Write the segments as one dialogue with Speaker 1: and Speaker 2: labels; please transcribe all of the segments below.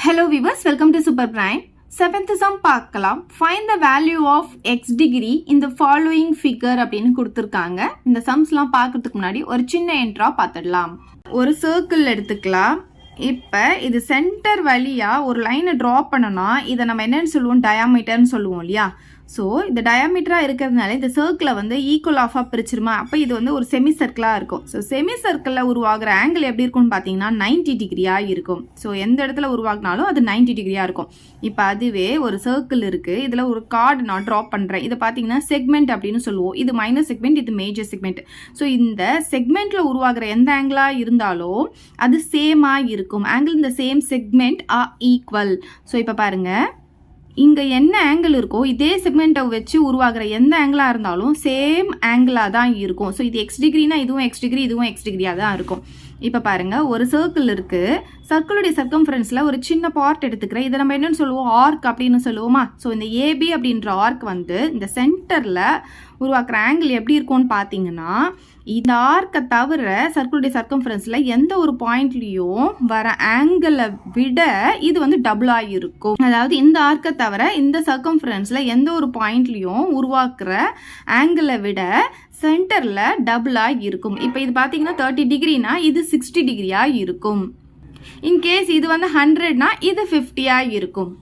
Speaker 1: Hello viewers, welcome to Super Prime. 7th sum பார்க்கலாம். Find the value of x degree in the following figure அப்படின்னு கொடுத்திருக்காங்க. இந்த sumsலாம் பார்க்கிறதுக்கு முன்னாடி ஒரு சின்ன இன்ட்ரோ பார்த்துடலாம். ஒரு சர்க்கிள் எடுத்துக்கலாம். இப்போ இது சென்டர் வழியா ஒரு லைனை ட்ரா பண்ணனா இதை நம்ம என்னன்னு சொல்லுவோம், டயாமீட்டர்னு சொல்லுவோம் இல்லையா. ஸோ இந்த டயாமீட்டராக இருக்கிறதுனால இந்த சர்க்கிளை வந்து ஈக்குவல் ஆஃபாக பிரிச்சிருமா. அப்போ இது வந்து ஒரு செமி சர்க்கிளாக இருக்கும். ஸோ செமி சர்க்கிளில் உருவாகிற ஆங்கிள் எப்படி இருக்கும்னு பார்த்தீங்கன்னா 90 டிகிரியாக இருக்கும். ஸோ எந்த இடத்துல உருவாகினாலும் அது 90 டிகிரியாக இருக்கும். இப்போ அதுவே ஒரு சர்க்கிள் இருக்குது, இதில் ஒரு கார்டு நான் ட்ரா பண்ணுறேன். இதை பார்த்தீங்கன்னா செக்மெண்ட் அப்படின்னு சொல்லுவோம். இது மைனர் செக்மெண்ட், இது மேஜர் செக்மெண்ட். ஸோ இந்த செக்மெண்ட்டில் உருவாகிற எந்த ஆங்கிளாக இருந்தாலும் அது சேமாக இருக்கும். ஆங்கிள் இந்த same segment are equal. So இப்போ பாருங்கள், இங்கே என்ன ஆங்கிள் இருக்கோ இதே செக்மெண்ட்டை வச்சு உருவாகிற எந்த ஆங்கிளாக இருந்தாலும் சேம் ஆங்கிளாக தான் இருக்கும். ஸோ இது எக்ஸ் டிகிரினா இதுவும் எக்ஸ் டிகிரி, இதுவும் எக்ஸ் டிகிரியாக தான் இருக்கும். இப்போ பாருங்கள், ஒரு சர்க்கிள் இருக்குது. சர்க்கிளுடைய சர்க்கம்ஃபரன்ஸில் ஒரு சின்ன பார்ட் எடுத்துக்கிறேன். இதை நம்ம என்னென்னு சொல்லுவோம், ஆர்க் அப்படின்னு சொல்லுவோமா. ஸோ இந்த ஏபி அப்படின்ற ஆர்க் வந்து இந்த சென்டரில் உருவாக்குற ஆங்கிள் எப்படி இருக்கும்னு பார்த்தீங்கன்னா, இந்த ஆர்க்கை தவிர சர்க்கிளுடைய சர்க்கம்ஃபரன்ஸில் எந்த ஒரு பாயிண்ட்லேயும் வர ஆங்கிளை விட இது வந்து டபுளாக இருக்கும். அதாவது இந்த ஆர்க்கை தவிர இந்த சர்க்கம்ஃபரன்ஸில் எந்த ஒரு பாயிண்ட்லேயும் உருவாக்குற ஆங்கிளை விட சென்டரில் டபுளாக இருக்கும். இப்போ இது பார்த்தீங்கன்னா 30 டிகிரினா இது 60 டிகிரியாக இருக்கும். இன்கேஸ் இது வந்து 100னா இது 50ஆக இருக்கும்.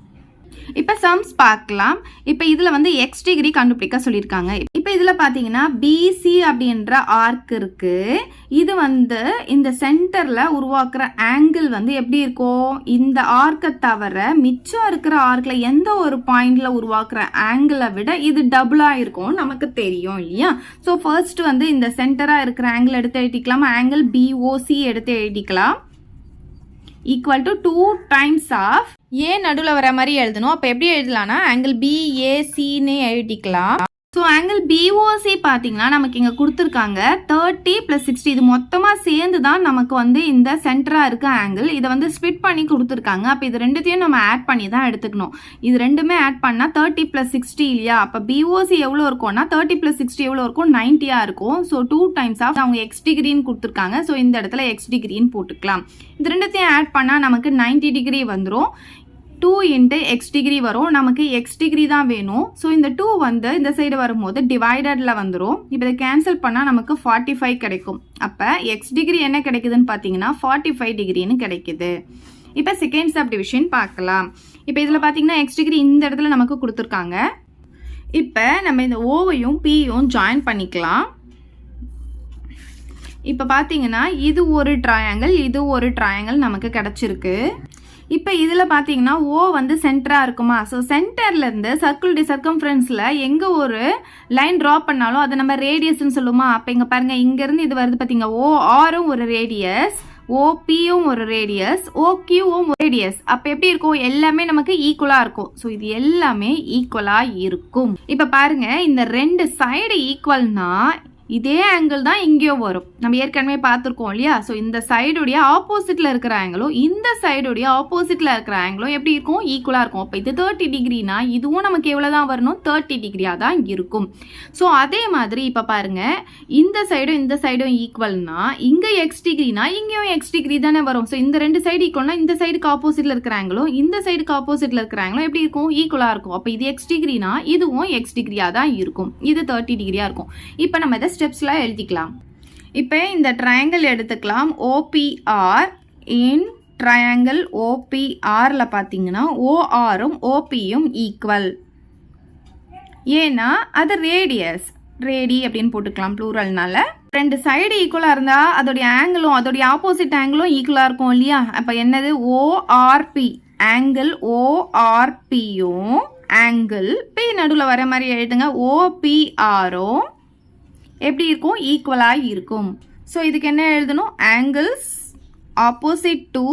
Speaker 1: இப்போ சம்ஸ் பார்க்கலாம். இப்போ இதில் வந்து எக்ஸ் டிகிரி கண்டுபிடிக்க சொல்லியிருக்காங்க. இப்போ இதில் பார்த்தீங்கன்னா பிசி அப்படின்ற ஆர்க் இருக்குது. இது வந்து இந்த சென்டரில் உருவாக்குற ஆங்கிள் வந்து எப்படி இருக்கும், இந்த ஆர்க்கை தவிர மிச்சம் இருக்கிற ஆர்க்கில் எந்த ஒரு பாயிண்டில் உருவாக்குற ஆங்கிளை விட இது டபுளாக இருக்கும் நமக்கு தெரியும் இல்லையா. ஸோ ஃபர்ஸ்ட் வந்து இந்த சென்டராக இருக்கிற ஆங்கிள் எடுத்து எழுதிக்கலாம். ஆங்கிள் பிஓசி எடுத்து எழுதிக்கலாம். ஈக்குவல் டு 2 டைம்ஸ் ஆஃப் ஏ நடுவில் வர மாதிரி எழுதணும். அப்போ எப்படி எழுதலாம்னா ஆங்கிள் பிஏசின்னு எழுதிக்கலாம். ஸோ ஆங்கிள் பிஓசி பார்த்தீங்கன்னா நமக்கு இங்கே கொடுத்துருக்காங்க 30 + 60. இது மொத்தமாக சேர்ந்து தான் நமக்கு வந்து இந்த சென்டராக இருக்க ஆங்கிள். இதை வந்து ஸ்பிட் பண்ணி கொடுத்துருக்காங்க. அப்போ இது ரெண்டுத்தையும் நம்ம ஆட் பண்ணி தான் எடுத்துக்கணும். இது ரெண்டுமே ஆட் பண்ணால் 30 + 60 இல்லையா. அப்போ பிஓசி எவ்வளோ இருக்கும்னா 30 + 60 எவ்வளோ இருக்கும், 90ஆக இருக்கும். ஸோ 2 டைம்ஸ் ஆஃப் அவங்க எக்ஸ் டிகிரின்னு கொடுத்துருக்காங்க. ஸோ இந்த இடத்துல எக்ஸ் டிகிரின்னு போட்டுக்கலாம். இது ரெண்டுத்தையும் ஆட் பண்ணால் நமக்கு 90 டிகிரி வந்துடும். 2 × x டிகிரி வரும். நமக்கு எக்ஸ் டிகிரி தான் வேணும். ஸோ இந்த 2 வந்து இந்த சைடு வரும்போது டிவைடடில் வந்துடும். இப்போ இதை கேன்சல் பண்ணால் நமக்கு 45 கிடைக்கும். அப்போ எக்ஸ் டிகிரி என்ன கிடைக்குதுன்னு பார்த்தீங்கன்னா 45 டிகிரின்னு கிடைக்குது. இப்போ செகண்ட் சப்டிவிஷன் பார்க்கலாம். இப்போ இதில் பார்த்தீங்கன்னா எக்ஸ் டிகிரி இந்த இடத்துல நமக்கு கொடுத்துருக்காங்க. இப்போ நம்ம இந்த ஓவையும் பியும் ஜாயின் பண்ணிக்கலாம். இப்போ பார்த்தீங்கன்னா இது ஒரு ட்ரையாங்கிள், இது ஒரு ட்ரையாங்கிள் நமக்கு கிடச்சிருக்கு. இப்போ இதில் பார்த்தீங்கன்னா ஓ வந்து சென்டராக இருக்குமா. ஸோ சென்டர்லேருந்து சர்க்கிளுடைய சர்க்கம்ஃபரன்ஸில் எங்கே ஒரு லைன் ட்ரா பண்ணாலும் அதை நம்ம ரேடியஸ்ன்னு சொல்லுவோமா. அப்போ இங்கே பாருங்கள், இங்கேருந்து இது வருது பார்த்தீங்க, ஓஆரும் ஒரு ரேடியஸ், ஓபியும் ஒரு ரேடியஸ், ஓக்யூவும் ஒரு ரேடியஸ். அப்போ எப்படி இருக்கும், எல்லாமே நமக்கு ஈக்குவலாக இருக்கும். ஸோ இது எல்லாமே ஈக்குவலாக இருக்கும். இப்போ பாருங்கள், இந்த ரெண்டு சைடு ஈக்குவல்னா இதே ஆங்கிள் தான் இங்கேயும் வரும். நம்ம ஏற்கனவே பார்த்துருக்கோம் இல்லையா. ஸோ இந்த சைடுடைய ஆப்போசிட்டில் இருக்கிற ஆங்கிளும் இந்த சைடுடைய ஆப்போசிட்டில் இருக்கிற ஆங்கிளும் எப்படி இருக்கும், ஈக்குவலாக இருக்கும். அப்போ இது 30 டிகிரினா இதுவும் நமக்கு எவ்வளோ தான் வரணும், 30 டிகிரியாக தான் இருக்கும். ஸோ அதே மாதிரி இப்போ பாருங்கள், இந்த சைடும் இந்த சைடும் ஈக்குவல்னா இங்கே எக்ஸ் டிகிரினா இங்கேயும் எக்ஸ் டிகிரி தானே வரும். ஸோ இந்த ரெண்டு சைடு ஈக்குவல்னா இந்த சைடுக்கு ஆப்போசிட்டில் இருக்கிற ஆங்கிளும் இந்த சைடுக்கு ஆப்போசிட்டில் இருக்கிற ஆங்கிளும் எப்படி இருக்கும், ஈக்குவலாக இருக்கும். அப்போ இது எக்ஸ் டிகிரினா இதுவும் எக்ஸ் டிகிரியாக தான் இருக்கும். இது 30 டிகிரியாக இருக்கும். இப்போ நம்ம இதை ஸ்டெப்ஸ்லாம் எழுதிக்கலாம். இப்போ இந்த ட்ரையாங்கிள் எடுத்துக்கலாம். ஓபிஆர் இன் ட்ரையாங்கிள் ஓபிஆரில் பார்த்தீங்கன்னா ஓஆரும் ஓபியும் ஈக்குவல். ஏன்னா அது ரேடியஸ், ரேடி அப்படின்னு போட்டுக்கலாம் ப்ளூரல்னால. ரெண்டு சைடு ஈக்குவலாக இருந்தால் அதோடைய ஆங்கிளும் அதோடைய ஆப்போசிட் ஆங்கிளும் ஈக்குவலாக இருக்கும் இல்லையா. அப்போ என்னது, ஓஆர்பி ஆங்கிள் ஓஆர்பியும் ஆங்கிள் பி நடுவில் வர மாதிரி எழுதுங்க, ஓபிஆரும் எப்படி இருக்கும், ஈக்குவலாக இருக்கும். ஸோ இதுக்கு என்ன எழுதணும், angles opposite to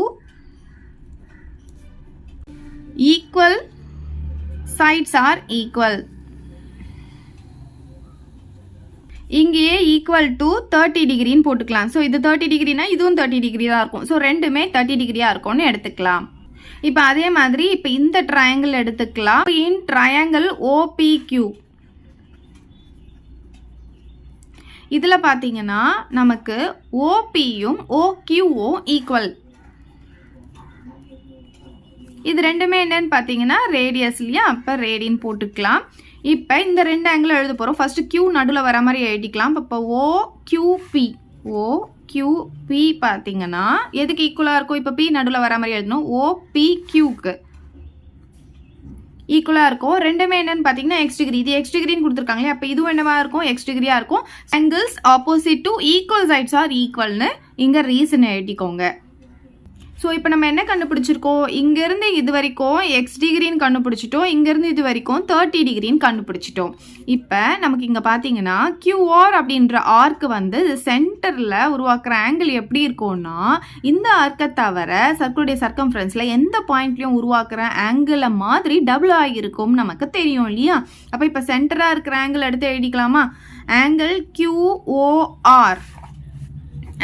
Speaker 1: equal sides are equal. இங்கேயே ஈக்குவல் டு 30 டிகிரின்னு போட்டுக்கலாம். ஸோ இது 30 டிகிரினா இதுவும் 30 டிகிரி தான் இருக்கும். ஸோ ரெண்டுமே 30 டிகிரியாக இருக்கும்னு எடுத்துக்கலாம். இப்போ அதே மாதிரி இப்போ இந்த ட்ரையாங்கிள் எடுத்துக்கலாம். இன் ட்ரையாங்கிள் ஓபிக்யூ இதில் பார்த்தீங்கன்னா நமக்கு ஓபியும் ஓக்யூவும் ஈக்குவல். இது ரெண்டுமே என்னன்னு பார்த்தீங்கன்னா ரேடியஸ் இல்லையா, அப்போ ரேடியன் போட்டுக்கலாம். இப்போ இந்த ரெண்டு ஆங்கிளும் எழுத போகிறோம். ஃபர்ஸ்ட் கியூ நடுவில் வர மாதிரி எழுதிக்கலாம். இப்போ OQP பார்த்தீங்கன்னா எதுக்கு ஈக்குவலாக இருக்கும்? இப்போ பி நடுவில் வர மாதிரி எழுதணும். OPQக்கு ஈக்குவலாக இருக்கும். ரெண்டுமே என்னன்னு பார்த்தீங்கன்னா எக்ஸ் டிகிரி. இது எக்ஸ் டிகிரின்னு கொடுத்துருக்காங்களே, அப்போ இதுவும் என்னவா இருக்கும்? எக்ஸ் டிகிரியாக இருக்கும். Angles opposite to equal sides are ஈக்குவல்னு இங்கே ரீசன் எழுதிக்கோங்க. ஸோ இப்போ நம்ம என்ன கண்டுபிடிச்சிருக்கோம்? இங்கேருந்து இது வரைக்கும் எக்ஸ் டிகிரின்னு கண்டுபிடிச்சிட்டோம், இங்கேருந்து இது வரைக்கும் 30 டிகிரின்னு கண்டுபிடிச்சிட்டோம். இப்போ நமக்கு இங்கே பார்த்தீங்கன்னா QR அப்படின்ற ஆர்க்கு வந்து சென்டரில் உருவாக்குற ஆங்கிள் எப்படி இருக்கும்னா, இந்த ஆர்க்கை தவிர சர்க்கிளுடைய சர்க்கம்ஃபரன்ஸில் எந்த பாயிண்ட்லையும் உருவாக்குற ஆங்கிளை மாதிரி டபுள் ஆகிருக்கும் நமக்கு தெரியும் இல்லையா? அப்போ இப்போ சென்டராக இருக்கிற ஆங்கிள் எடுத்து எழுதிக்கலாமா? ஆங்கிள் QOR,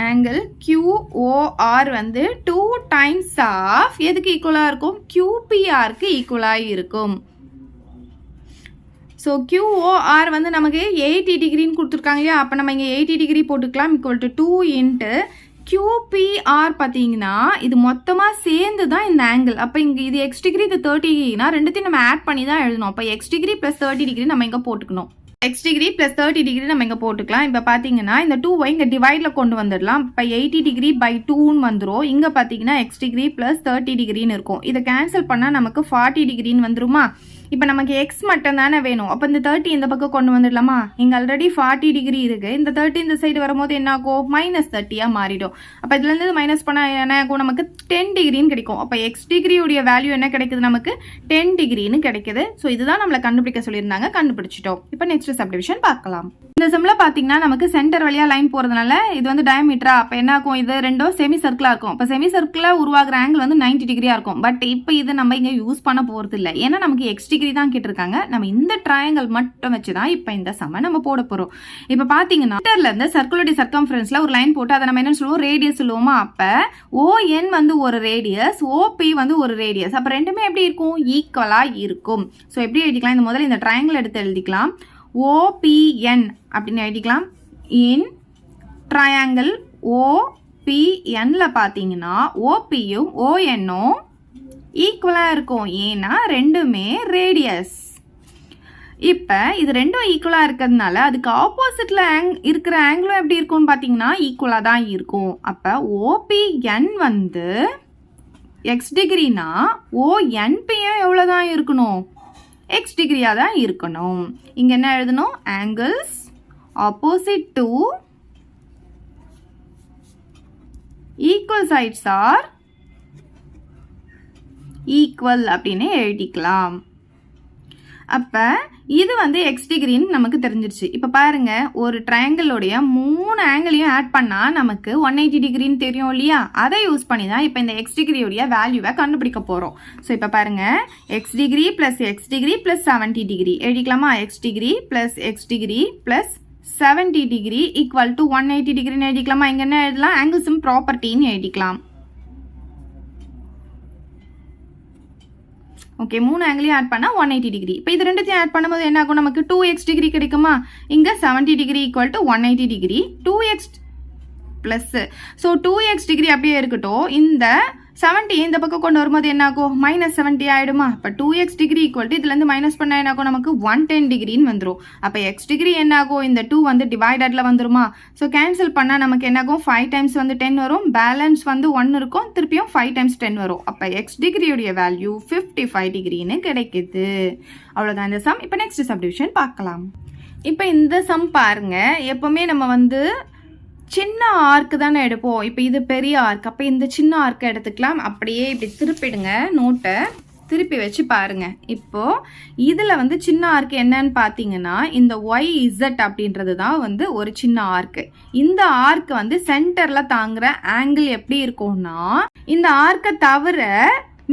Speaker 1: ஆங்கிள் QOR வந்து 2 டைம்ஸ் ஆஃப் எதுக்கு ஈக்குவலாக இருக்கும்? QPRக்கு ஈக்குவலாக இருக்கும். ஸோ QOR வந்து நமக்கு 80 டிகிரின்னு கொடுத்துருக்காங்க இல்லையா, அப்போ நம்ம இங்கே 80 டிகிரி போட்டுக்கலாம். ஈக்குவல் டு 2 இன்ட்டு QPR பார்த்தீங்கன்னா இது மொத்தமாக சேர்ந்து தான் இந்த ஆங்கிள். அப்போ இங்கே இது எக்ஸ் டிகிரி, இது 30 டிகிரினா ரெண்டுத்தையும் நம்ம ஆட் பண்ணி தான் எழுதணும். அப்போ எக்ஸ் டிகிரி ப்ளஸ் 30 டிகிரி நம்ம இங்கே போட்டுக்கணும். எக்ஸ் டிகிரி ப்ளஸ் 30 டிகிரி நம்ம இங்கே போட்டுக்கலாம். இப்போ பார்த்தீங்கன்னா இந்த 2 இங்கே டிவைடில் கொண்டு வந்துடலாம். இப்போ 80 டிகிரி பை 2ன்னு வந்துடும். இங்கே பார்த்தீங்கன்னா எக்ஸ் டிகிரி ப்ளஸ் 30 டிகிரின்னு இருக்கும். இதை கேன்சல் பண்ணால் நமக்கு 40 டிகிரின்னு வந்துருமா? இப்போ நமக்கு எக்ஸ் மட்டும் தானே வேணும். அப்போ இந்த 30 இந்த பக்கம் கொண்டு வந்துடலாமா? இங்கே ஆல்ரெடி 40 டிகிரி இருக்குது. இந்த 30 இந்த சைடு வரும்போது என்ன ஆகும்? -30 மாறிடும். அப்போ இதுலேருந்து மைனஸ் பண்ணால் என்ன ஆகும்? நமக்கு 10 டிகிரின்னு கிடைக்கும். அப்போ எக்ஸ் டிகிரியுடைய வேல்யூ என்ன கிடைக்குது? நமக்கு 10 டிகிரின்னு கிடைக்குது. ஸோ இதுதான் நம்மளை கண்டுபிடிக்க சொல்லியிருந்தாங்க, கண்டுபிடிச்சிட்டோம். இப்போ நெக்ஸ்ட் சப்டிவிஷன் பார்க்கலாம். இந்த சம்ல பார்த்தீங்கன்னா நமக்கு சென்டர் வழியாக லைன் போகிறதுனால இது வந்து டயமீட்டரா, அப்போ என்ன ஆகும்? இது ரெண்டும் செமி சர்க்கிளாக இருக்கும். இப்போ செமி சர்க்கிளாக உருவாகிற ஆங்கிள் வந்து 90 டிகிரியாக இருக்கும். பட் இப்போ இது நம்ம இங்கே யூஸ் பண்ண போகிறது இல்லை, ஏன்னா நமக்கு எக்ஸ் டிகிரி தான் கேட்டிருக்காங்க. நம்ம இந்த ட்ரையாங்கிள் மட்டும் வச்சு தான் இப்போ இந்த சம்மை நம்ம போட போகிறோம். இப்போ பார்த்தீங்கன்னா சென்டர்ல இருந்து சர்க்குலோட சர்க்கம்ஃபரன்ஸ்ல ஒரு லைன் போட்டு அதை நம்ம என்ன சொல்லுவோம்? ரேடியஸ் சொல்லுவோமா? அப்போ ON வந்து ஒரு ரேடியஸ், OP வந்து ஒரு ரேடியஸ். அப்போ ரெண்டுமே எப்படி இருக்கும்? ஈக்குவலாக இருக்கும். ஸோ எப்படி எழுதிக்கலாம்? இந்த முதல்ல இந்த ட்ரையாங்கிள் எடுத்து எழுதிக்கலாம். OPN அப்படின்னு எழுதிக்கலாம். இன் ட்ரையாங்கிள் OPNல பார்த்தீங்கன்னா OPயும் ONயும் ஈக்குவலாக இருக்கும், ஏன்னா ரெண்டுமே ரேடியஸ். இப்போ இது ரெண்டும் ஈக்குவலாக இருக்கிறதுனால அதுக்கு ஆப்போசிட்டில் இருக்கிற ஆங்கிளும் எப்படி இருக்கும்னு பார்த்தீங்கன்னா ஈக்குவலாக தான் இருக்கும். அப்போ OPN வந்து எக்ஸ் டிகிரினா ONPயும் எவ்வளோ தான் இருக்கணும்? எக்ஸ் டிகிரியாக தான் இருக்கணும். இங்கே என்ன எழுதணும்? Angles opposite to equal sides are equal அப்படின்னு எழுதிக்கலாம். அப்போ இது வந்து எக்ஸ் டிகிரின்னு நமக்கு தெரிஞ்சிருச்சு. இப்போ பாருங்க, ஒரு ட்ரையாங்கிளோடைய 3 ஆங்கிளையும் ஆட் பண்ணால் நமக்கு 180 டிகிரின்னு தெரியும் இல்லையா? அதை யூஸ் பண்ணி தான் இப்போ இந்த எக்ஸ் டிகிரியோடைய வேல்யூவை கண்டுபிடிக்க போகிறோம். ஸோ இப்போ பாருங்க, x degree plus x degree plus 70 degree எழுதிக்கலாமா? X degree plus 70 degree equal to 180 டிகிரின்னு எழுதிக்கலாமா? இங்கே என்ன எழுதலாம்? ஆங்கிள்ஸும் ப்ராப்பர்ட்டின்னு எழுதிக்கலாம். ஓகே, 3 ஆங்கிளையும் ஆட் பண்ணால் 180 டிகிரி. இப்போ இது ரெண்டுத்தையும் ஆட் பண்ணும்போது என்ன ஆகும்? நமக்கு 2x டிகிரி கிடைக்குமா? இங்கே 70 degree equal to 180 degree, 2x plus. So 2x degree அப்படியே இருக்கட்டும். இந்த 70 இந்த பக்கம் கொண்டு வரும்போது என்ன ஆகும்? -70 ஆகிடுமா? இப்போ 2x டிகிரி ஈக்குவல் டு இதுலேருந்து மைனஸ் பண்ணால் என்ன ஆகும்? நமக்கு 110 டிகிரின்னு வந்துடும். அப்போ எக்ஸ் டிகிரி என்ன ஆகும்? இந்த 2 வந்து டிவைடடில் வந்துருமா? ஸோ கேன்சல் பண்ணால் நமக்கு என்ன ஆகும்? 5 டைம்ஸ் வந்து 10 வரும், பேலன்ஸ் வந்து 1 இருக்கும், திருப்பியும் 5 டைம்ஸ் 10 வரும். அப்போ எக்ஸ் டிகிரியுடைய வேல்யூ 55 டிகிரின்னு கிடைக்குது. அவ்வளோதான் இந்த சம். இப்போ நெக்ஸ்ட் சப்டிவிஷன் பார்க்கலாம். இப்போ இந்த சம் பாருங்க, எப்போவுமே நம்ம வந்து சின்ன ஆர்க்கு தானே எடுப்போம். இப்போ இது பெரிய ஆர்க், அப்போ இந்த சின்ன ஆர்க்கை எடுத்துக்கலாம். அப்படியே இப்படி திருப்பிடுங்க, நோட்டை திருப்பி வச்சு பாருங்க. இப்போ இதில் வந்து சின்ன ஆர்க் என்னன்னு பார்த்தீங்கன்னா இந்த YZ அப்படின்றது தான் வந்து ஒரு சின்ன ஆர்க்கு. இந்த ஆர்க் வந்து சென்டரில் தாங்குற ஆங்கிள் எப்படி இருக்கும்னா, இந்த ஆர்க்கை தவிர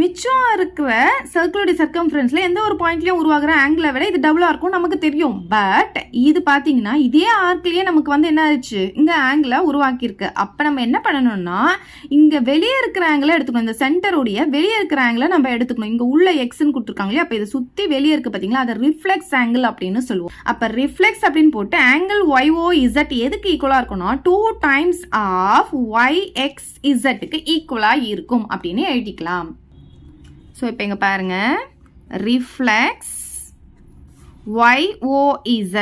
Speaker 1: மிச்சம் இருக்கிற சர்க்குலோடைய சர்க்கம்ஃபரன்ஸில் எந்த ஒரு பாயிண்ட்லையும் உருவாகிற ஆங்கிளை விட இது டபுளாக இருக்கும் நமக்கு தெரியும். பட் இது பார்த்தீங்கன்னா இதே ஆர்க்லேயே நமக்கு வந்து என்ன ஆச்சு? இங்கே ஆங்கிளை உருவாக்கியிருக்கு. அப்போ நம்ம என்ன பண்ணணும்னா இங்கே வெளியே இருக்கிற ஆங்கிளை எடுத்துக்கணும். இந்த சென்டருடைய வெளியே இருக்கிற ஆங்கிளை நம்ம எடுத்துக்கணும். இங்கே உள்ள எக்ஸ்ன்னு கொடுத்துருக்காங்க இல்லையா? அப்போ இதை சுற்றி வெளியே இருக்குது பார்த்தீங்களா? அதை ரிஃப்ளெக்ஸ் ஆங்கிள் அப்படின்னு சொல்லுவோம். அப்போ ரிஃப்ளெக்ஸ் அப்படின்னு போட்டு ஆங்கிள் YOZ எதுக்கு ஈக்குவலாக இருக்கும்னா 2 டைம்ஸ் ஆஃப் YXZக்கு ஈக்குவலாக இருக்கும் அப்படின்னு எழுதிக்கலாம். ஸோ இப்போ இங்கே பாருங்கள், ரிஃப்ளெக்ஸ் YOZ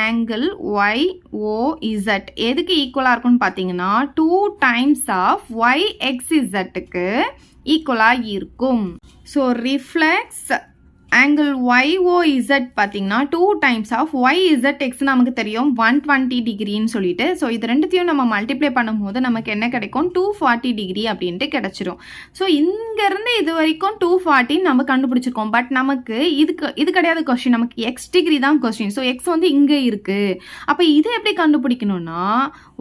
Speaker 1: angle YOZ எதுக்கு ஈக்குவலாக இருக்கும்னு பார்த்தீங்கன்னா 2 times of YXZக்கு ஈக்குவலாக இருக்கும். ஸோ ரிஃப்ளெக்ஸ் ஆங்கிள் YOZ பார்த்தீங்கன்னா 2 times of YZX நமக்கு தெரியும் 120 டிகிரின்னு சொல்லிட்டு. ஸோ இது ரெண்டுத்தையும் நம்ம மல்டிப்ளை பண்ணும்போது நமக்கு என்ன கிடைக்கும், 240 டிகிரி அப்படின்ட்டு கிடைச்சிரும். ஸோ இங்கேருந்து இது வரைக்கும் 240 நம்ம கண்டுபிடிச்சிருக்கோம். பட் நமக்கு இது கிடையாது கொஸ்டின், நமக்கு எக்ஸ் டிகிரி தான் கொஸ்டின். ஸோ எக்ஸ் வந்து இங்கே இருக்குது. அப்போ இதை எப்படி கண்டுபிடிக்கணும்னா,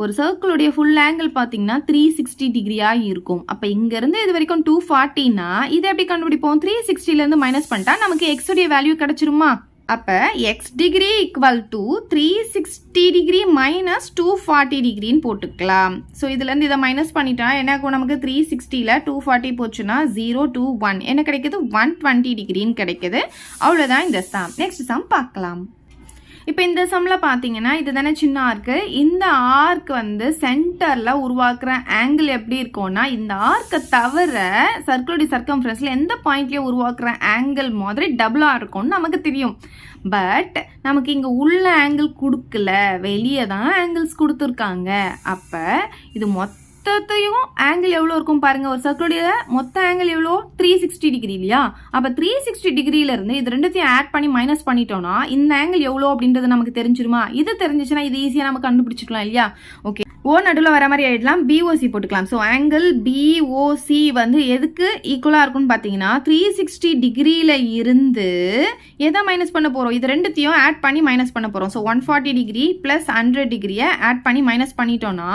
Speaker 1: ஒரு சர்க்கிளுடைய ஃபுல் ஆங்கிள் பார்த்தீங்கன்னா 360 டிகிரியாக இருக்கும். அப்போ இங்கேருந்து இது வரைக்கும் 240னா இதை எப்படி கண்டுபிடிப்போம், 360லேருந்து மைனஸ் பண்ணிட்டா நமக்கு x உடைய வேல்யூ கிடைச்சிருமா? அப்ப x degree equal to 360 degree minus 240 டிகிரின்னு போட்டுக்கலாம். ஸோ இதுலேருந்து இதை மைனஸ் பண்ணிட்டா என்ன ஆகும், நமக்கு 360ல் 240 போச்சுன்னா 0 to 1 என்ன கிடைக்குது, 120 டிகிரின்னு கிடைக்குது. அவ்வளோதான் இந்த சம். நெக்ஸ்ட் சம் பார்க்கலாம். இப்போ இந்த சம்மில் பார்த்தீங்கன்னா இது தானே சின்ன ஆர்க்கு. இந்த ஆர்க் வந்து சென்டரில் உருவாக்குற ஆங்கிள் எப்படி இருக்கும்னா, இந்த ஆர்க்கை தவிர சர்க்கிளுடைய சர்க்கம்ஃபரன்ஸில் எந்த பாயிண்ட்லேயும் உருவாக்குற ஆங்கிள் மாதிரி டபுளாக இருக்கும்னு நமக்கு தெரியும். பட் நமக்கு இங்கே உள்ள ஆங்கிள் கொடுக்கல, வெளியே தான் ஆங்கிள்ஸ் கொடுத்துருக்காங்க. அப்போ இது மொத்தத்தையும் ஆங்கிள் எவ்வளோ இருக்கும் பாருங்கள். ஒரு சர்க்கிளுடைய மொத்த ஆங்கிள் எவ்வளோ, 360 டிகிரி இல்லையா? அப்போ 360 டிகிரியிலேருந்து இது ரெண்டுத்தையும் ஆட் பண்ணி மைனஸ் பண்ணிட்டோம்னா இந்த ஆங்கிள் எவ்வளோ அப்படின்றது நமக்கு தெரிஞ்சிருமா? இது தெரிஞ்சிச்சுன்னா இது ஈஸியாக நம்ம கண்டுபிடிச்சிக்கலாம் இல்லையா? ஓகே, ஓ நடுவில் வர மாதிரி ஆகிடலாம், பிஓசி போட்டுக்கலாம். ஸோ ஆங்கிள் பிஓசி வந்து எதுக்கு ஈக்குவலாக இருக்கும்னு பார்த்தீங்கன்னா 360 டிகிரியில் இருந்து எதை மைனஸ் பண்ண போகிறோம், இது ரெண்டுத்தையும் ஆட் பண்ணி மைனஸ் பண்ண போகிறோம். ஸோ 140 டிகிரி ப்ளஸ் 100 டிகிரியை ஆட் பண்ணி மைனஸ் பண்ணிட்டோம்னா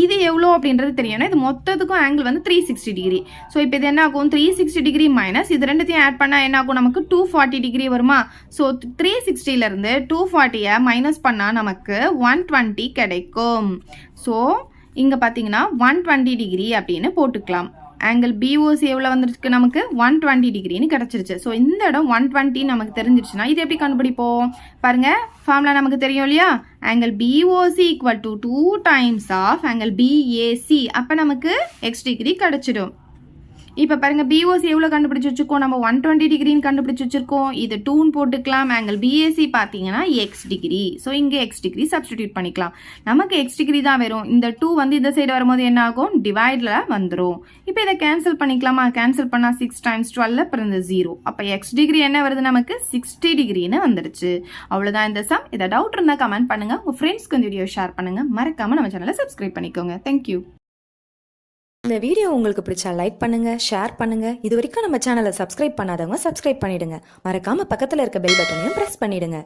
Speaker 1: இது எவ்வளோ அப்படின்றது தெரியும். இது மொத்தத்துக்கும் ஆங்கிள் வந்து 360 டிகிரி. ஸோ இப்போ இது என்ன ஆகும், 360 டிகிரி மைனஸ் இது ரெண்டுத்தையும் ஆட் பண்ணால் என்ன ஆகும், நமக்கு 240 டிகிரி வருமா? ஸோ 360லேருந்து 240யை மைனஸ் பண்ணால் நமக்கு 120 கிடைக்கும். ஸோ இங்கே பார்த்தீங்கன்னா 120 டிகிரி அப்படின்னு போட்டுக்கலாம். ஆங்கிள் பிஓசி எவ்வளோ வந்துருக்கு, நமக்கு 120 டிகிரின்னு கிடச்சிருச்சு. ஸோ இந்த இடம் 120 நமக்கு தெரிஞ்சிருச்சுன்னா இது எப்படி கண்டுபிடிப்போம் பாருங்கள், ஃபார்முலா நமக்கு தெரியும் இல்லையா? Angle POC equal to 2 times of angle PAC. அப்போ நமக்கு எக்ஸ் டிகிரி கிடச்சிடும். இப்போ பாருங்க, பிஓசி எவ்வளோ கண்டுபிடிச்சி வச்சுருக்கோம், நம்ம 120 டிகிரின்னு கண்டுபிடிச்சி வச்சுருக்கோம். இது 2ன்னு போட்டுக்கலாம். ஆங்கிள் பிஏசி பார்த்தீங்கன்னா எக்ஸ் டிகிரி. ஸோ இங்கே எக்ஸ் டிகிரி சப்ஸ்டிடியூட் பண்ணிக்கலாம். நமக்கு எக்ஸ் டிகிரி தான் வரும். இந்த 2 வந்து இந்த சைடு வரும்போது என்ன ஆகும், டிவைடில் வந்துடும். இப்போ இதை கேன்சல் பண்ணிக்கலாமா? கேன்சல் பண்ணால் 6 times 12 அப்புறம் இந்த 0. அப்போ எக்ஸ் டிகிரி என்ன வருது, நமக்கு 60 டிகிரின்னு வந்துடுச்சு. அவ்வளோதான் இந்த சம். இதை டவுட் இருந்தால் கமெண்ட் பண்ணுங்கள், உங்கள் ஃப்ரெண்ட்ஸ்க்கு இந்த வீடியோ ஷேர் பண்ணுங்கள், மறக்காமல் நம்ம சேனலை சப்ஸ்கிரைப் பண்ணிக்கோங்க. தேங்க்யூ.
Speaker 2: இந்த வீடியோ உங்களுக்கு பிடிச்சா லைக் பண்ணுங்க, ஷேர் பண்ணுங்க. இது வரைக்கும் நம்ம சேனலை சப்ஸ்கிரைப் பண்ணாதவங்க சப்ஸ்கிரைப் பண்ணிடுங்க. மறக்காம பக்கத்துல இருக்க பெல் பட்டனையும் பிரஸ் பண்ணிடுங்க.